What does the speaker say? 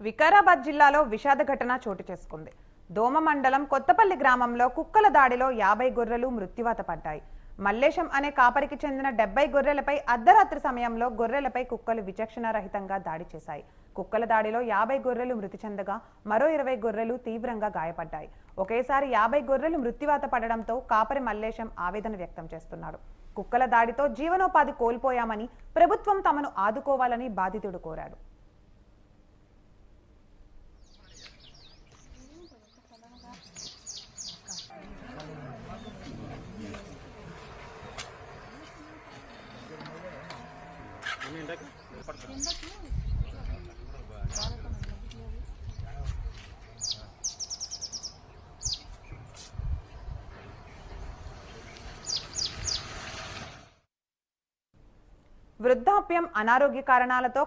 వికారాబాద్ జిల్లాలో విషాద ఘటన చోటు చేసుకుంది. దోమ మండలం కొత్తపల్లి గ్రామంలో కుక్కల దాడిలో 50 గొర్రెలు మృత్యువాత పడ్డాయి. మల్లేశం అనే కాపరికి చెందిన 70 గొర్రెలపై అర్ధరాత్రి సమయంలో గొర్రెలపై కుక్కలు విచక్షణారహితంగా దాడి చేశాయి. కుక్కల దాడిలో 50 గొర్రెలు మృతి చెందగా మరో 20 గొర్రెలు తీవ్రంగా గాయపడ్డాయి. ఒకేసారి 50 గొర్రెలు మృత్యువాత పడడంతో కాపరి మల్లేశం ఆవేదన వ్యక్తం చేస్తున్నాడు. కుక్కల దాడితో జీవనోపాధి కోల్పోయామని, ప్రభుత్వం తమను ఆదుకోవాలని బాధితుడు కోరాడు. వృద్ధాప్యం, అనారోగ్య కారణాలతో